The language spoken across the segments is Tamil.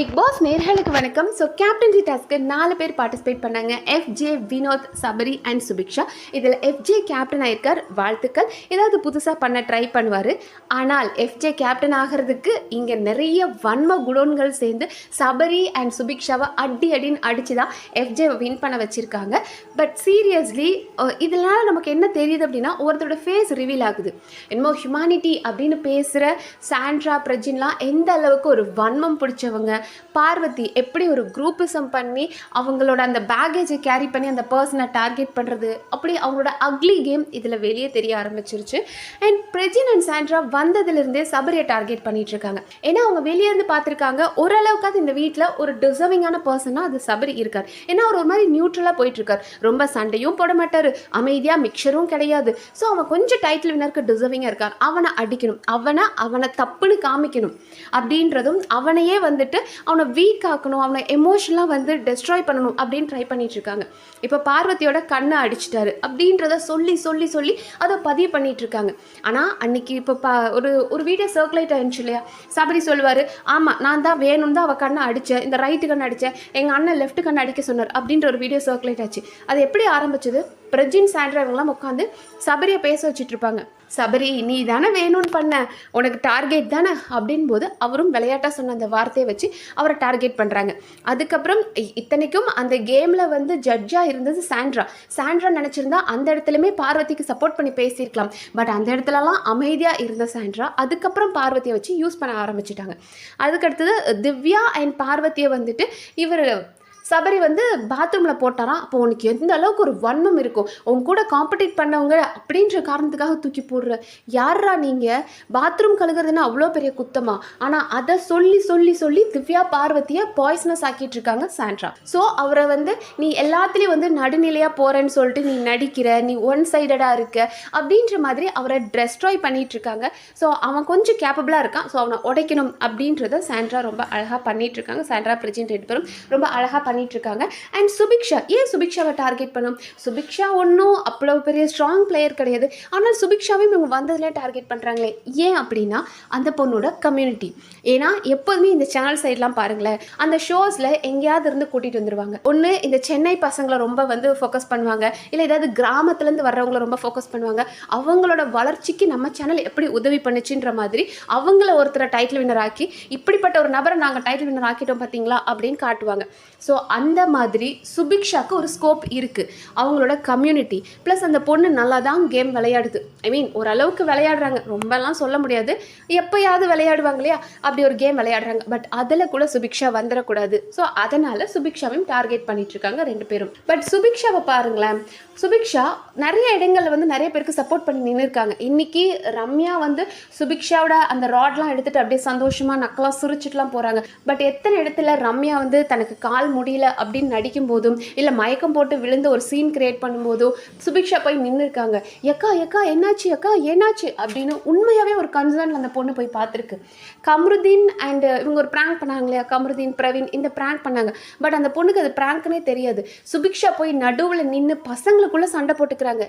பிக் பாஸ் நேர்களுக்கு வணக்கம். ஸோ கேப்டன்சி டாஸ்க்கு 4 பேர் பார்ட்டிசிபேட் பண்ணாங்க. FJ, Vinod, Sabari and Subiksha. இதில் FJ கேப்டன் ஆயிருக்கார். வாழ்த்துக்கள். ஏதாவது புதுசாக பண்ண ட்ரை பண்ணுவார். ஆனால் FJ கேப்டன் ஆகிறதுக்கு இங்கே நிறைய வன்ம குடோன்கள் சேர்ந்து சபரி அண்ட் சுபிக்ஷாவை அடின்னு அடித்து தான் FJ வின் பண்ண வச்சுருக்காங்க. பட் சீரியஸ்லி இதனால் நமக்கு என்ன தெரியுது அப்படின்னா, ஒருத்தரோட ஃபேஸ் ரிவீல் ஆகுது. என்னமோ ஹியூமானிட்டி அப்படின்னு பேசுகிற சாண்ட்ரா, பிரஜின்லாம் எந்த அளவுக்கு ஒரு வன்மம் பிடிச்சவங்க, பார்வதி எப்படி ஒரு குரூப்பிசம் பண்ணி அவங்களோட அந்த பேகேஜை கேரி பண்ணி அந்த பர்சனை டார்கெட் பண்ணுறது, அப்படி அவங்களோட அக்லி கேம் இதில் வெளியே தெரிய ஆரம்பிச்சிருச்சு. அண்ட் பிரஜின் அண்ட் சாண்ட்ரா வந்ததுலேருந்தே சபரியை டார்கெட் பண்ணிட்டு இருக்காங்க. ஏன்னா அவங்க வெளியே இருந்து பார்த்துருக்காங்க, ஓரளவுக்காவது இந்த வீட்டில் ஒரு டிசர்விங்கான பர்சனாக அது சபரி இருக்கார். ஏன்னா அவர் ஒரு மாதிரி நியூட்ரலாக போயிட்டுருக்கார். ரொம்ப சண்டையும் போட மாட்டார், அமைதியாக மிக்சரும் கிடையாது. ஸோ அவன் கொஞ்சம் டைட்டில் வினருக்கு டிசர்விங்காக இருக்கார். அவனை அடிக்கணும், அவனை தப்புன்னு காமிக்கணும் அப்படின்றதும், அவனையே வந்துட்டு அவனை வீக் ஆக்கணும், அவனை எமோஷனலாக வந்து டெஸ்ட்ராய் பண்ணணும் அப்படின்னு ட்ரை பண்ணிட்டு இருக்காங்க. இப்போ பார்வதியோட கண்ணை அடிச்சிட்டாரு அப்படின்றத சொல்லி சொல்லி சொல்லி அதை பதிவு பண்ணிட்டு இருக்காங்க. ஆனால் அன்னைக்கு இப்போ ஒரு வீடியோ சர்க்குலேட் ஆயிடுச்சு இல்லையா, சபரி சொல்லுவார், ஆமாம் நான் தான் வேணும் தான் அவள் கண்ணை அடித்தேன், இந்த ரைட்டு கண்ணை அடித்தேன், எங்கள் அண்ணன் லெஃப்ட் கண்ணை அடிக்க சொன்னார் அப்படின்ற ஒரு வீடியோ சர்க்குலேட் ஆச்சு. அது எப்படி ஆரம்பிச்சது? பிரஜின், சாண்ட்ரா இவங்கெல்லாம் உட்காந்து சபரியை பேச வச்சுட்டு இருப்பாங்க. சபரி நீ தானே வேணும்னு பண்ண, உனக்கு டார்கெட் தானே அப்படின் போது அவரும் விளையாட்டாக சொன்ன அந்த வார்த்தையை வச்சு அவரை டார்கெட் பண்ணுறாங்க. அதுக்கப்புறம் இத்தனைக்கும் அந்த கேமில் வந்து ஜட்ஜாக இருந்தது சாண்ட்ரா நினச்சிருந்தா அந்த இடத்துலையுமே பார்வதிக்கு சப்போர்ட் பண்ணி பேசியிருக்கலாம். பட் அந்த இடத்துலலாம் அமைதியாக இருந்த சாண்ட்ரா அதுக்கப்புறம் பார்வதியை வச்சு யூஸ் பண்ண ஆரம்பிச்சிட்டாங்க. அதுக்கடுத்தது திவ்யா அண்ட் பார்வதியை வந்துட்டு இவர் சபரி வந்து பாத்ரூமில் போட்டாராம். அப்போ உனக்கு எந்த அளவுக்கு ஒரு வன்மம் இருக்கும், உங்க கூட காம்படிட் பண்ணவங்க அப்படின்ற காரணத்துக்காக தூக்கி போடுற, யாரா நீங்கள், பாத்ரூம் கழுகுறதுன்னா அவ்வளோ பெரிய குத்தமா? ஆனால் அதை சொல்லி சொல்லி சொல்லி திவ்யா பார்வதியை பாய்சனஸ் ஆக்கிட்டு இருக்காங்க சாண்ட்ரா. ஸோ அவரை வந்து நீ எல்லாத்துலேயும் வந்து நடுநிலையாக போகிறேன்னு சொல்லிட்டு நீ நடிக்கிற, நீ ஒன் சைடடாக இருக்க அப்படின்ற மாதிரி அவரை டெஸ்ட்ராய் பண்ணிட்டு இருக்காங்க. ஸோ அவன் கொஞ்சம் கேப்பபிளாக இருக்கான், ஸோ அவனை உடைக்கணும் அப்படின்றத சாண்ட்ரா ரொம்ப அழகாக பண்ணிட்டு இருக்காங்க. சாண்ட்ரா, பிரஜின் 2 பேரும் ரொம்ப அழகாக பண்ணிட்டு இருக்காங்க. அண்ட் சுபிக்ஷா, ஏன் சுபிக்ஷாவை டார்கெட் பண்ணும்? சுபிக்ஷா ஒன்றும் அவ்வளோ பெரிய ஸ்ட்ராங் பிளேயர் கிடையாது. ஆனால் சுபிக்ஷாவையும் இவங்க வந்ததுலேயே டார்கெட் பண்ணுறாங்களே, ஏன் அப்படின்னா அந்த பொண்ணோட கம்யூனிட்டி. ஏன்னா எப்போதுமே இந்த சேனல் சைட்லாம் பாருங்களேன், அந்த ஷோஸில் எங்கேயாவது இருந்து கூட்டிகிட்டு வந்துடுவாங்க. ஒன்று இந்த சென்னை பசங்களை ரொம்ப வந்து ஃபோக்கஸ் பண்ணுவாங்க, இல்லை ஏதாவது கிராமத்துலேருந்து வர்றவங்கள ரொம்ப ஃபோக்கஸ் பண்ணுவாங்க. அவங்களோட வளர்ச்சிக்கு நம்ம சேனல் எப்படி உதவி பண்ணுச்சுன்ற மாதிரி அவங்கள ஒருத்தரை டைட்டில் வின்னர் ஆக்கி, இப்படிப்பட்ட ஒரு நபரை நாங்கள் டைட்டில் வின்னர் ஆக்கிட்டோம் பார்த்தீங்களா அப்படின்னு காட்டுவாங்க. ஸோ அந்த மாதிரி சுபிக்ஷாவுக்கு ஒரு ஸ்கோப் இருக்குது, அவங்களோட கம்யூனிட்டி ப்ளஸ் அந்த பொண்ணு நல்லா தான் கேம் விளையாடுது. ஓரளவுக்கு விளையாடுறாங்க, ரொம்பலாம் சொல்ல முடியாது, எப்போயாவது விளையாடுவாங்க இல்லையா, அப்படி ஒரு கேம் விளையாடுறாங்க. பட் அதில் கூட சுபிக்ஷா வந்துடக்கூடாது. ஸோ அதனால் சுபிக்ஷாவையும் டார்கெட் பண்ணிட்டு இருக்காங்க 2 பேரும். பட் சுபிக்ஷாவை பாருங்களேன், சுபிக்ஷா நிறைய இடங்களில் வந்து நிறைய பேருக்கு சப்போர்ட் பண்ணி நின்று இருக்காங்க. இன்றைக்கி ரம்யா வந்து சுபிக்ஷாவோட அந்த ராட்லாம் எடுத்துகிட்டு அப்படியே சந்தோஷமாக நக்கலாக சிரிச்சிட்டுலாம் போகிறாங்க. பட் எத்தனை இடத்துல ரம்யா வந்து தனக்கு கால் முடியல அப்படின்னு நடிக்கும் போதும், இல்லை மயக்கம் போட்டு விழுந்து ஒரு சீன் கிரியேட் பண்ணும்போதும் சுபிக்ஷா போய் நின்று இருக்காங்க. எக்கா என்னாச்சு, அக்கா என்னாச்சு அப்படின்னு உண்மையாகவே ஒரு கன்சர்ன் அந்த பொண்ணு போய் பார்த்துருக்கு. கமருதீன் அண்ட் இவங்க ஒரு ப்ராங்க் பண்ணாங்க இல்லையா, கமருதீன், பிரவீன் இந்த ப்ராங்க் பண்ணாங்க. பட் அந்த பொண்ணுக்கு அது ப்ராங்க்னே தெரியாது. சுபிக்ஷா போய் நடுவில் நின்று பசங்களுக்குள்ளே சண்டை போட்டுக்கிறாங்க.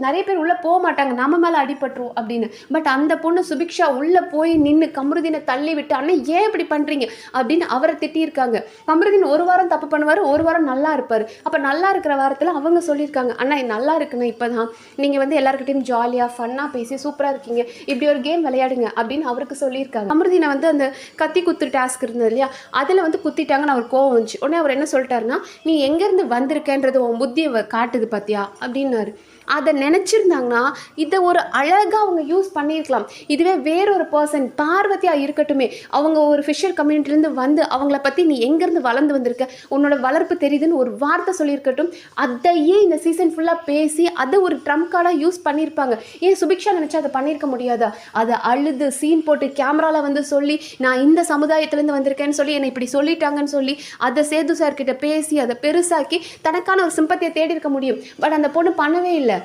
நிறைய பேர் உள்ளே போக மாட்டாங்க, நம்ம மேலே அடிபட்டுரும் அப்படின்னு. பட் அந்த பொண்ணு சுபிக்ஷா உள்ளே போய் நின்று கமருதீனை தள்ளி விட்டு, அண்ணன் ஏன் இப்படி பண்ணுறீங்க அப்படின்னு அவரை திட்டியிருக்காங்க. கமருதீன் ஒரு வாரம் தப்பு பண்ணுவார், ஒரு வாரம் நல்லா இருப்பார். அப்போ நல்லா இருக்கிற வாரத்தில் அவங்க சொல்லியிருக்காங்க, அண்ணா நல்லா இருக்குண்ணா, இப்போ தான் நீங்கள் வந்து எல்லாருக்கிட்டையும் ஜாலியாக ஃபன்னாக பேசி சூப்பராக இருக்கீங்க, இப்படி ஒரு கேம் விளையாடுங்க அப்படின்னு அவருக்கு சொல்லியிருக்காங்க. கமருதீனை வந்து அந்த கத்தி குத்து டாஸ்க் இருந்தது இல்லையா, அதில் வந்து குத்திட்டாங்கன்னு அவர் கோவம் வந்துச்சு. உடனே அவர் என்ன சொல்லிட்டாருன்னா, நீ எங்கேருந்து வந்திருக்கேன்றது உன் புத்தியை காட்டுது பார்த்தியா அப்படின்னாரு. அதை நினச்சிருந்தாங்கன்னா இதை ஒரு அழகாக அவங்க யூஸ் பண்ணியிருக்கலாம். இதுவே வேறொரு பர்சன், பார்வதியாக இருக்கட்டுமே, அவங்க ஒரு ஃபிஷர் கம்யூனிட்டிலேருந்து வந்து அவங்கள பற்றி நீ எங்கேருந்து வளர்ந்து வந்திருக்க, உன்னோட வளர்ப்பு தெரியுதுன்னு ஒரு வார்த்தை சொல்லியிருக்கட்டும், அதையே இந்த சீசன் ஃபுல்லாக பேசி அதை ஒரு ட்ரம்ப் கார்டாக யூஸ் பண்ணியிருப்பாங்க. ஏன் சுபிக்ஷா நினச்சா அதை பண்ணியிருக்க முடியாதா? அதை அழுது சீன் போட்டு கேமராவில் வந்து சொல்லி, நான் இந்த சமுதாயத்துலேருந்து வந்திருக்கேன்னு சொல்லி என்னை இப்படி சொல்லிட்டாங்கன்னு சொல்லி அதை சேது சார்கிட்ட பேசி அதை பெருசாக்கி தனக்கான ஒரு சிம்பத்தியை தேடி இருக்க முடியும். பட் அந்த பொண்ணு பண்ணவே இல்லை.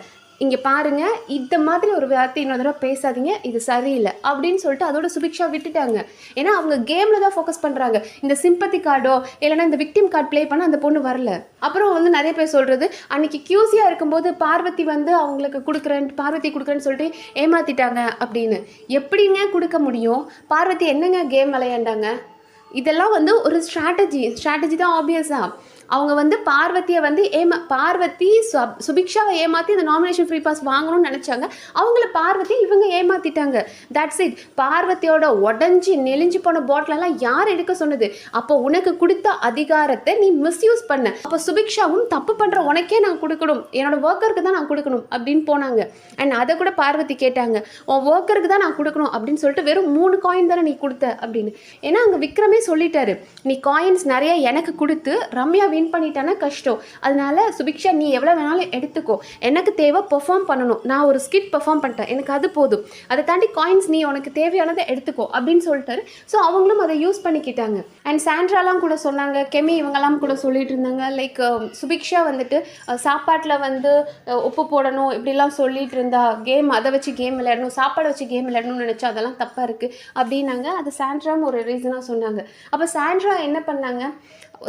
இங்கே பாருங்கள், இந்த மாதிரி ஒரு வார்த்தை இன்னொரு தடவை பேசாதீங்க, இது சரியில்லை அப்படின்னு சொல்லிட்டு அதோட சுபிக்ஷா விட்டுட்டாங்க. ஏன்னா அவங்க கேமில் தான் ஃபோக்கஸ் பண்ணுறாங்க. இந்த சிம்பத்தி கார்டோ இல்லைனா இந்த விக்டிம் கார்டு ப்ளே பண்ண அந்த பொண்ணு வரல. அப்புறம் வந்து நிறைய பேர் சொல்கிறது, அன்றைக்கி கியூசியாக இருக்கும்போது பார்வதி வந்து அவங்களுக்கு கொடுக்குறேன்னு சொல்லிட்டு ஏமாற்றிட்டாங்க அப்படின்னு. எப்படிங்க கொடுக்க முடியும்? பார்வதி என்னங்க கேம் விளையாண்டாங்க? இதெல்லாம் வந்து ஒரு ஸ்ட்ராட்டஜி தான் ஆப்வியஸாக. அவங்க வந்து பார்வதியை வந்து பார்வதி சுபிக்ஷாவை ஏமாற்றி இந்த நாமினேஷன் ஃப்ரீ பாஸ் வாங்கணும்னு நினச்சாங்க. அவங்கள பார்வதி இவங்க ஏமாற்றிட்டாங்க. That's it. பார்வதியோட உடஞ்சி நெளிஞ்சு போன பாட்டிலெல்லாம் யார் எடுக்க சொன்னது? அப்போ உனக்கு கொடுத்த அதிகாரத்தை நீ மிஸ்யூஸ் பண்ண. அப்போ சுபிக்ஷாவும் தப்பு பண்ணுற உனக்கே நான் கொடுக்கணும், என்னோட ஒர்க்கருக்கு தான் நான் கொடுக்கணும் அப்படின்னு போனாங்க. அண்ட் அதை கூட பார்வதி கேட்டாங்க, உன் ஒர்க்கருக்கு தான் நான் கொடுக்கணும் அப்படின்னு சொல்லிட்டு வெறும் 3 காயின் தானே நீ கொடுத்த அப்படின்னு. ஏன்னா அங்கே விக்ரமே சொல்லிட்டாரு, நீ காயின்ஸ் நிறைய எனக்கு கொடுத்து ரம்யா வின் பண்ணிட்டானா கஷ்டம், அதனால சுபிக்ஷா நீ எவ்வளோ வேணாலும் எடுத்துக்கோ, எனக்கு தேவை பெர்ஃபார்ம் பண்ணணும், நான் ஒரு ஸ்கிட் பெர்ஃபார்ம் பண்ணிட்டேன், எனக்கு அது போதும், அதை தாண்டி காயின்ஸ் நீ உனக்கு தேவையானதை எடுத்துக்கோ அப்படின்னு சொல்லிட்டாரு. ஸோ அவங்களும் அதை யூஸ் பண்ணிக்கிட்டாங்க. அண்ட் சாண்ட்ராலாம் கூட சொன்னாங்க, கெமி இவங்கெல்லாம் கூட சொல்லிட்டு இருந்தாங்க, லைக் சுபிக்ஷா வந்துட்டு சாப்பாட்டில் வந்து உப்பு போடணும் இப்படிலாம் சொல்லிட்டு இருந்தா, கேம் அதை வச்சு கேம் விளையாடணும், சாப்பாடை வச்சு கேம் விளையாடணும்னு நினச்சா அதெல்லாம் தப்பாக இருக்குது அப்படின்னாங்க. அது சாண்ட்ரான்னு ஒரு ரீசனாக சொன்னாங்க. அப்போ சாண்ட்ரா என்ன பண்ணாங்க,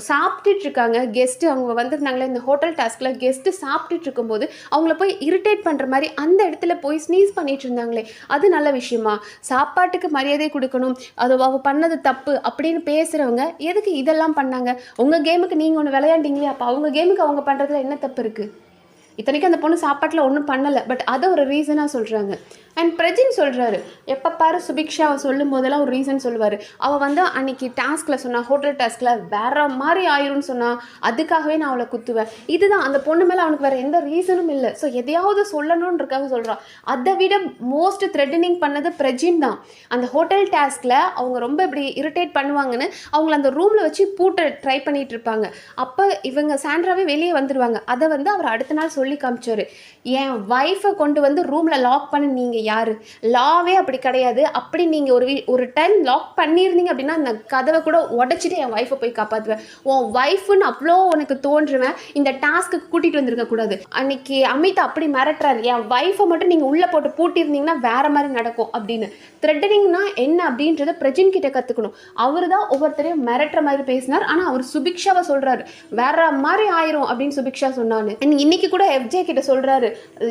சாப்பிட்டுட்டு இருக்காங்க கெஸ்ட்டு, அவங்க வந்திருந்தாங்களே இந்த ஹோட்டல் டாஸ்கில் கெஸ்ட்டு சாப்பிட்டுட்டு இருக்கும்போது அவங்கள போய் இரிட்டேட் பண்ணுற மாதிரி அந்த இடத்துல போய் ஸ்னீஸ் பண்ணிட்டு இருந்தாங்களே, அது நல்ல விஷயமா? சாப்பாட்டுக்கு மரியாதை கொடுக்கணும், அது அவங்க பண்ணது தப்பு அப்படின்னு பேசுகிறவங்க எதுக்கு இதெல்லாம் பண்ணாங்க? உங்கள் கேமுக்கு நீங்கள் ஒன்று விளையாண்டிங்களே, அப்போ அவங்க கேமுக்கு அவங்க பண்ணுறதுல என்ன தப்பு இருக்குது? இத்தனைக்கும் அந்த பொண்ணு சாப்பாட்டில் ஒன்றும் பண்ணலை, பட் அதை ஒரு ரீசனாக சொல்கிறாங்க. அண்ட் பிரஜின் சொல்கிறாரு, எப்போ பாரு சுபிக்ஷாவை சொல்லும் போதெல்லாம் ஒரு ரீசன் சொல்லுவார். அவள் வந்து அன்றைக்கி டாஸ்கில் சொன்னால், ஹோட்டல் டாஸ்கில் வேறு மாதிரி ஆயிரும்னு சொன்னால் அதுக்காகவே நான் அவளை குத்துவேன். இதுதான் அந்த பொண்ணு மேலே அவனுக்கு வேறு எந்த ரீசனும் இல்லை. ஸோ எதையாவது சொல்லணுன்றக்காக சொல்கிறான். அதை விட மோஸ்ட் த்ரெட்டனிங் பண்ணது பிரஜின் தான். அந்த ஹோட்டல் டாஸ்கில் அவங்க ரொம்ப இப்படி இரிட்டேட் பண்ணுவாங்கன்னு அவங்கள அந்த ரூமில் வச்சு பூட்ட ட்ரை பண்ணிகிட்டு இருப்பாங்க. அப்போ இவங்க சாண்ட்ராவே வெளியே வந்துடுவாங்க. அதை வந்து அவர் அடுத்த நாள் சொல்லி காமிச்சார், என் ஒய்ஃபை கொண்டு வந்து ரூமில் லாக் பண்ணி நீங்கள் யார்? லாவே அப்படி கிடையாது. அப்படி நீங்கள் ஒரு டைம் லாக் பண்ணியிருந்தீங்க அப்படின்னா அந்த கதவை கூட உடச்சிட்டு என் ஒய்ஃபை போய் காப்பாற்றுவேன். உன் ஒய்ஃபுன்னு அவ்வளோ உனக்கு தோன்றுவேன், இந்த டாஸ்க்கு கூட்டிகிட்டு வந்திருக்க கூடாது. அன்னைக்கு அமித் அப்படி மிரட்டுறாரு, என் ஒய்ஃபை மட்டும் நீங்கள் உள்ளே போட்டு பூட்டியிருந்தீங்கன்னா வேறு மாதிரி நடக்கும் அப்படின்னு. த்ரெட்டனிங்னா என்ன அப்படின்றத பிரஜின் கிட்ட கற்றுக்கணும். அவர் தான் ஒவ்வொருத்தரையும் மிரட்டுற மாதிரி பேசினார். ஆனால் அவர் சுபிக்ஷாவை சொல்கிறாரு, வேற மாதிரி ஆயிரும் அப்படின்னு சுபிக்ஷா சொன்னான்னு. இன்னைக்கு கூட எஃப்ஜே கிட்ட சொல்கிறாரு,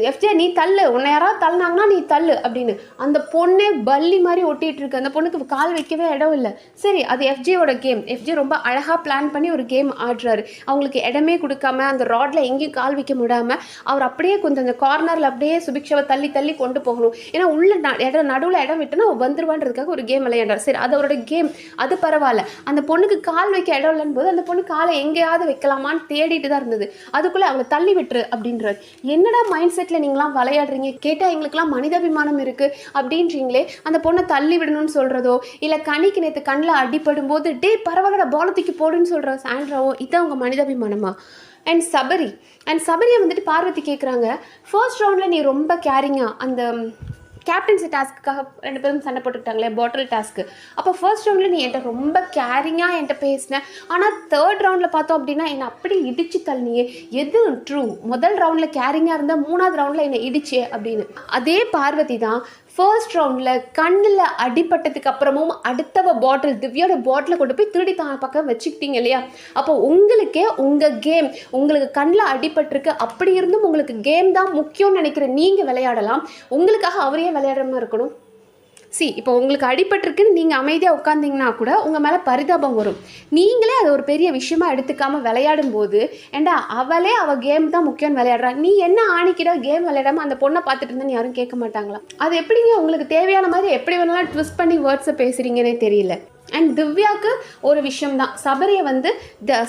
எஃப்ஜே நீ தள்ளு, உன்னை யாராவது தள்ளினாங்கன்னா நீ தள்ளு அப்படின்னு. அந்த பொண்ணே பல்லி மாதிரி ஒட்டிட்டு இருக்கு, அந்த பொண்ணுக்கு கால் வைக்கவே இடம் இல்லை. சரி, அது எஃப்ஜேவோட கேம். எஃப்ஜே ரொம்ப அழகாக பிளான் பண்ணி ஒரு கேம் ஆடுறாரு. அவங்களுக்கு இடமே கொடுக்காம அந்த ராட்ல எங்கேயும் கால் வைக்க முடியாமல் அவர் அப்படியே கொஞ்சம் அந்த கார்னரில் அப்படியே சுபிக்ஷாவை தள்ளி தள்ளி கொண்டு போகணும். ஏன்னா உள்ள நடுவில் இடம் விட்டுனா வந்துருவான்றதுக்காக ஒரு கேம் விளையாடுறாரு. சரி, அது அவரோட கேம், அது பரவாயில்ல. அந்த பொண்ணுக்கு கால் வைக்க இடம் இல்லைன்னு போது அந்த பொண்ணு காலை எங்கேயாவது வைக்கலாமான்னு தேடிட்டு தான் இருந்தது. அதுக்குள்ளே அவளை தள்ளி விட்டுரு அப்படின்றாரு. என்னடா மைண்ட் செட்டில் நீங்களாம் விளையாடுறீங்க? கேட்டால் எங்களுக்குலாம் மனிதாபிமானம் இருக்குது அப்படின்றீங்களே, அந்த பொண்ணை தள்ளி விடணும்னு சொல்கிறதோ, இல்லை கனிக்கு நேற்று கண்ணில் அடிப்படும் போது டே பரவாயில்ல பாலத்துக்கு போடுன்னு சொல்கிற சாண்ட்ராவோ, இதான் உங்கள் மனிதாபிமானமா? அண்ட் சபரியை வந்துட்டு பார்வதி கேட்குறாங்க, ஃபர்ஸ்ட் ரவுண்டில் நீ ரொம்ப கேரிங்காக அந்த கேப்டன்சி டாஸ்க்குக்காக 2 பேரும் சண்டை போட்டுக்கிட்டாங்களே பாட்டில் டாஸ்க்கு, அப்போ ஃபர்ஸ்ட் ரவுண்டில் நீ என்கிட்ட ரொம்ப கேரிங்காக என்கிட்ட பேசினேன். ஆனால் தேர்ட் ரவுண்டில் பார்த்தோம் அப்படின்னா என்னை அப்படி இடிச்சு தள்ளினியே. எது ட்ரூ? முதல் ரவுண்டில் கேரிங்காக இருந்தால் 3ஆவது ரவுண்டில் என்னை இடிச்சே அப்படின்னு. அதே பார்வதி தான் ஃபர்ஸ்ட் ரவுண்டில் கண்ணில் அடிப்பட்டதுக்கு அப்புறமும் அடுத்தவ பாட்டில் திவ்யோட பாட்டிலை கொண்டு போய் திருடி தான் பக்கம் வச்சுக்கிட்டீங்க இல்லையா? அப்போ உங்களுக்கே உங்கள் கேம், உங்களுக்கு கண்ணில் அடிபட்டிருக்கு, அப்படி இருந்தும் உங்களுக்கு கேம் தான் முக்கியம்னு நினைக்கிற நீங்கள் விளையாடலாம். உங்களுக்காக அவரே விளையாடாமல் இருக்கணும். இப்போ உங்களுக்கு அடிபட்டிருக்குன்னு நீங்கள் அமைதியாக உட்காந்திங்கன்னா கூட உங்கள் மேலே பரிதாபம் வரும். நீங்களே அதை ஒரு பெரிய விஷயமா எடுத்துக்காமல் விளையாடும் போது, ஏண்டா அவளே அவள் கேம் தான் முக்கியம்னு விளையாடுறா, நீ என்ன ஆணிக்கிற கேம் விளையாடாமல் அந்த பொண்ணை பார்த்துட்டு இருந்தேன்னு யாரும் கேட்க மாட்டாங்களா? அது எப்படிங்க உங்களுக்கு தேவையான மாதிரி எப்படி வேணாலும் ட்விஸ்ட் பண்ணி வேர்ட்ஸை பேசுகிறீங்கன்னே தெரியல. அண்ட் திவ்யாவுக்கு ஒரு விஷயம் தான், சபரியை வந்து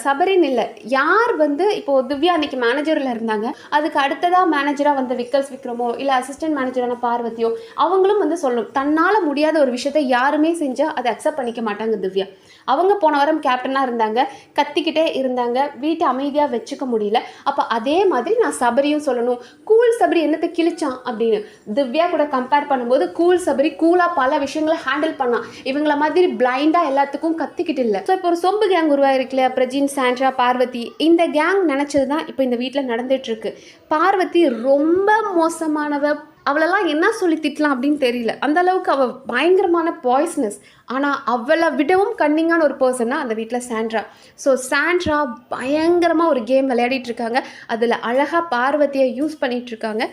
சபரின்னு இல்லை, யார் வந்து இப்போது திவ்யா அன்றைக்கி மேனேஜரில் இருந்தாங்க, அதுக்கு அடுத்ததாக மேனேஜராக வந்து விக்ரமோ இல்லை அசிஸ்டன்ட் மேனேஜரான பார்வதியோ, அவங்களும் வந்து சொல்லணும், தன்னால் முடியாத ஒரு விஷயத்தை யாருமே செஞ்சால் அதை அக்செப்ட் பண்ணிக்க மாட்டாங்க திவ்யா. அவங்க போன வாரம் கேப்டனாக இருந்தாங்க, கத்திக்கிட்டே இருந்தாங்க, வீட்டை அமைதியாக வச்சுக்க முடியல. அப்போ அதே மாதிரி நான் சபரியும் சொல்லணும், கூல் சபரி என்னத்தை கிழிச்சான் அப்படின்னு. திவ்யா கூட கம்பேர் பண்ணும்போது கூல் சபரி கூலாக பல விஷயங்களை ஹேண்டில் பண்ணான். இவங்கள மாதிரி பிளைண்டாக எல்லாத்துக்கும் கத்திக்கிட்டு இல்லை. ஸோ இப்போ ஒரு சொம்பு கேங் உருவாயிருக்குல்ல, பிரஜின், சாண்ட்ரா, பார்வதி, இந்த கேங் நினச்சது தான் இப்போ இந்த வீட்டில் நடந்துகிட்ருக்கு. பார்வதி ரொம்ப மோசமானவ, அவளெல்லாம் என்ன சொல்லி திட்டலாம் அப்படின்னு தெரியல. அந்த அளவுக்கு அவள் பயங்கரமான பாய்ஸ்னஸ். ஆனால் அவளை விடவும் கன்னிங்கான ஒரு பர்சன்னா அந்த வீட்டில் சாண்ட்ரா. ஸோ சாண்ட்ரா பயங்கரமாக ஒரு கேம் விளையாடிட்டு இருக்காங்க. அதில் அழகாக பார்வதியை யூஸ் பண்ணிகிட்ருக்காங்க.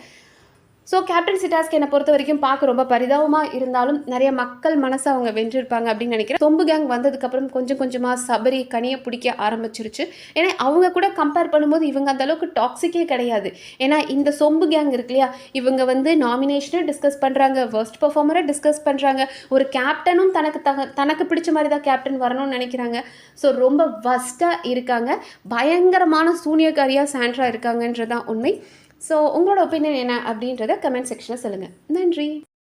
ஸோ கேப்டன்சி டாஸ்க் என்னை பொறுத்த வரைக்கும் பார்க்க ரொம்ப பரிதாபமாக இருந்தாலும் நிறைய மக்கள் மனசை அவங்க வென்றிருப்பாங்க அப்படின்னு நினைக்கிறேன். சொம்பு கேங் வந்ததுக்கப்புறம் கொஞ்சம் கொஞ்சமாக சபரி கனியை பிடிக்க ஆரம்பிச்சிருச்சு. ஏன்னா அவங்க கூட கம்பேர் பண்ணும்போது இவங்க அந்தளவுக்கு டாக்ஸிக்கே கிடையாது. ஏன்னா இந்த சொம்பு கேங் இருக்கு இல்லையா, இவங்க வந்து நாமினேஷனை டிஸ்கஸ் பண்ணுறாங்க, ஃபர்ஸ்ட் பர்ஃபார்மரை டிஸ்கஸ் பண்ணுறாங்க, ஒரு கேப்டனும் தனக்கு பிடிச்ச மாதிரி தான் கேப்டன் வரணும்னு நினைக்கிறாங்க. ஸோ ரொம்ப வஸ்ட்டாக இருக்காங்க. பயங்கரமான சூனியக்காரியாக சாண்ட்ரா இருக்காங்கன்றதான் உண்மை. ஸோ உங்களோட ஒப்பீனியன் என்ன அப்படின்றத கமெண்ட் செக்ஷனில் சொல்லுங்கள். நன்றி.